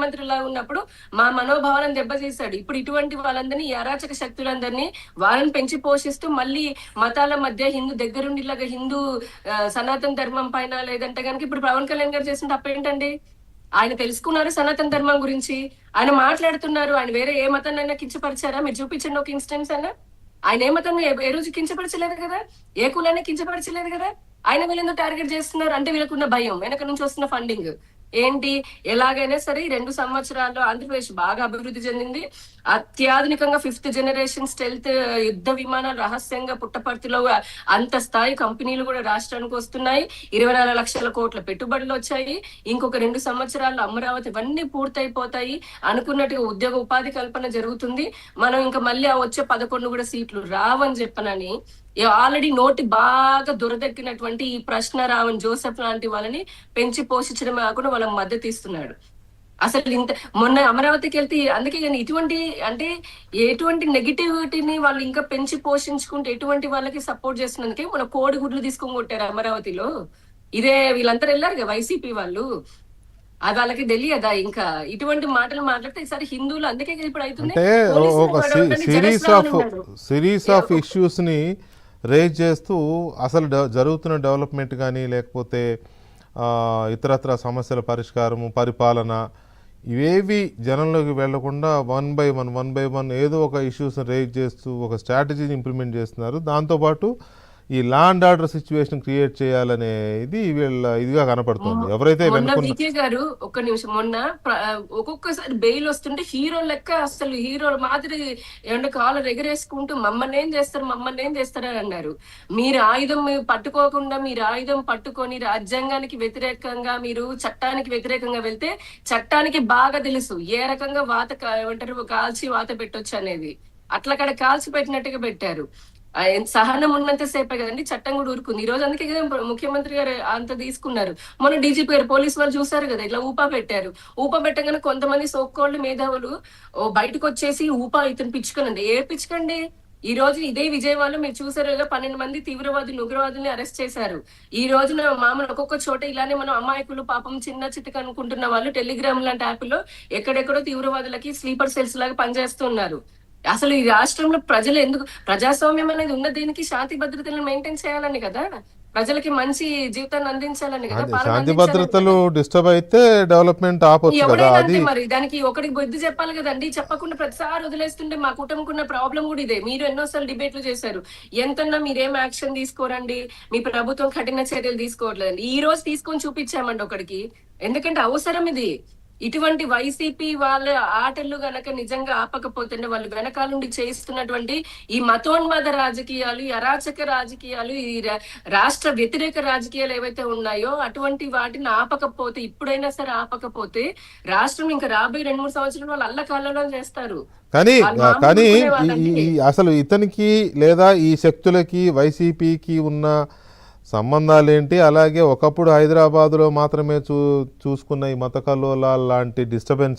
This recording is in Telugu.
ముఖ్యమంత్రిలా ఉన్నప్పుడు మా మనోభావాలను దెబ్బతీశాడు. ఇప్పుడు ఇటువంటి వాళ్ళందరినీ ఈ అరాచక శక్తులందరినీ వాళ్ళని పెంచి పోషిస్తూ మళ్ళీ మతాల మధ్య దగ్గరుండి ఇలాగా హిందూ సనాతన ధర్మం పైన లేదంటే కనుక ఇప్పుడు పవన్ కళ్యాణ్ గారు చేసిన తప్పేంటండి? ఆయన తెలుసుకున్నారు సనాతన ధర్మం గురించి, ఆయన మాట్లాడుతున్నారు. ఆయన వేరే ఏ మతాన్నైనా కించపరిచారా? మీరు చూపించండి ఒక ఇన్స్టెన్స్ అన్నా. ఆయన ఏ మతాన్ని ఏ రోజు కించపరచలేదు కదా, ఏ కులాన్ని కించపరచలేదు కదా. ఆయన వీళ్ళెందుకు టార్గెట్ చేస్తున్నారు అంటే వీళ్ళకున్న భయం, వెనక నుంచి వస్తున్న ఫండింగ్ ఏంటి. ఎలాగైనా సరే ఈ 2 సంవత్సరాల్లో ఆంధ్రప్రదేశ్ బాగా అభివృద్ధి చెందింది. అత్యాధునికంగా 5th జనరేషన్ స్టెల్త్ యుద్ధ విమానాలు రహస్యంగా పుట్టపర్తిలో అంత స్థాయి కంపెనీలు కూడా రాష్ట్రానికి వస్తున్నాయి. 24 లక్షల కోట్ల పెట్టుబడులు వచ్చాయి. ఇంకొక 2 సంవత్సరాల్లో అమరావతి ఇవన్నీ పూర్తయిపోతాయి. అనుకున్నట్టుగా ఉద్యోగ ఉపాధి కల్పన జరుగుతుంది. మనం ఇంకా మళ్ళీ ఆ వచ్చే 11 కూడా సీట్లు రావని చెప్పనని ఆల్రెడీ నోటి బాగా దురదెక్కినటువంటి ఈ ప్రశ్నరావణ్ జోసెఫ్ లాంటి వాళ్ళని పెంచి పోషించడమే కాకుండా వాళ్ళకి మద్దతు ఇస్తున్నాడు. అసలు ఇంత మొన్న అమరావతికి వెళ్తే అందుకే కానీ ఇటువంటి అంటే ఎటువంటి నెగిటివిటీని వాళ్ళు ఇంకా పెంచి పోషించుకుంటే ఎటువంటి వాళ్ళకి సపోర్ట్ చేస్తున్నందుకే మన కోడిగుడ్లు తీసుకొని కొట్టారు అమరావతిలో. ఇదే వీళ్ళందరూ వెళ్ళారు కదా వైసీపీ వాళ్ళు, అది వాళ్ళకి తెలియదా? ఇంకా ఇటువంటి మాటలు మాట్లాడితే ఈసారి హిందువులు అందుకే ఇప్పుడు అవుతుంది. ఒక సిరీస్ ఆఫ్ ఇష్యూస్ ని రేజ్ చేస్తూ అసలు జరుగుతున్న డెవలప్మెంట్ కానీ లేకపోతే ఇతరత్ర సమస్యల పరిష్కారము, పరిపాలన ఇవేవి జనంలోకి వెళ్లకుండా వన్ బై వన్ ఏదో ఒక ఇష్యూస్ని రేజ్ చేస్తూ ఒక స్ట్రాటజీని ఇంప్లిమెంట్ చేస్తున్నారు. దాంతోపాటు ఈ law and order situation create చేయాలనే వీళ్ళ ఇదిగా కనపడుతుంది. ఎవరైతే గారు ఒక్క నిమిషం, మొన్న ఒక్కొక్కసారి బెయిల్ వస్తుంటే హీరో లెక్క అసలు హీరో మాదిరి ఏమంటే కాలర్ ఎగరేసుకుంటూ మమ్మల్ని ఏం చేస్తారని అన్నారు. మీరు ఆయుధం పట్టుకోకుండా మీరు ఆయుధం పట్టుకొని రాజ్యాంగానికి వ్యతిరేకంగా మీరు చట్టానికి వ్యతిరేకంగా వెళ్తే చట్టానికి బాగా తెలుసు ఏ రకంగా ఏమంటారు కాల్చి వాత పెట్టొచ్చు అనేది. అట్లా అక్కడ కాల్చి పెట్టినట్టుగా పెట్టారు. సహనం ఉన్నంత సేపే కదండి చట్టం కూడా ఊరుకుంది. ఈ రోజు అందుకే కదా ముఖ్యమంత్రి గారు అంత తీసుకున్నారు. మొన్న డీజీపీ గారు పోలీసు వాళ్ళు చూసారు కదా ఇట్లా ఊపా పెట్టారు. ఊపా పెట్టగానే కొంతమంది సోకోళ్ళు మేధావులు బయటకు వచ్చేసి ఊపా ఇతను పిచ్చుకనండి. ఏ పిచ్చుకండి? ఈ రోజు ఇదే విజయవాడలో మీరు చూసారు కదా 12 మంది తీవ్రవాదులు ఉగ్రవాదుల్ని అరెస్ట్ చేశారు. ఈ రోజున మామూలు ఒక్కొక్క చోట ఇలానే మనం అమాయకులు పాపం చిన్న చిత్తక అనుకుంటున్న వాళ్ళు టెలిగ్రామ్ లాంటి యాప్లో ఎక్కడెక్కడో తీవ్రవాదులకి స్లీపర్ సెల్స్ లాగా పనిచేస్తున్నారు. అసలు ఈ రాష్ట్రంలో ప్రజలు ఎందుకు ప్రజాస్వామ్యం అనేది ఉన్న దీనికి శాంతి భద్రతలను మెయింటైన్ చేయాలని కదా, ప్రజలకి మంచి జీవితాన్ని అందించాలని కదా. శాంతి భద్రతలు డిస్టర్బ్ అయితే డెవలప్మెంట్ ఆపొచ్చు కదా. మరి దానికి ఒకటికి బుద్ధి చెప్పాలి కదండి. చెప్పకుండా ప్రతిసారి వదిలేస్తుంటే మా కుటుంబకున్న ప్రాబ్లం కూడా ఇదే. మీరు ఎన్నోసార్లు డిబేట్లు చేశారు, ఎంతన్నా మీరేం యాక్షన్ తీసుకోరండి, మీ ప్రభుత్వం కఠిన చర్యలు తీసుకోవట్లేదండి. ఈ రోజు తీసుకొని చూపించామండి ఒకడికి. ఎందుకంటే అవసరం ఇది. ఇటువంటి వైసీపీ వాళ్ళ ఆటలు గనక నిజంగా ఆపకపోతే వాళ్ళు వెనకాల నుండి చేస్తున్నటువంటి ఈ మతోన్మాద రాజకీయాలు, ఈ అరాచక రాజకీయాలు, ఈ రాష్ట్ర వ్యతిరేక రాజకీయాలు ఏవైతే ఉన్నాయో అటువంటి వాటిని ఆపకపోతే, ఇప్పుడైనా సరే ఆపకపోతే రాష్ట్రం ఇంకా రాబోయే 2-3 సంవత్సరాలు వాళ్ళు అల్లకల్లోలం చేస్తారు. కానీ అసలు ఇతనికి లేదా ఈ శక్తులకి వైసీపీకి ఉన్న సంబంధాలేంటి? అలాగే ఒకప్పుడు హైదరాబాద్లో మాత్రమే చూసుకున్న ఈ మత కల్లోలాల లాంటి డిస్టర్బెన్స్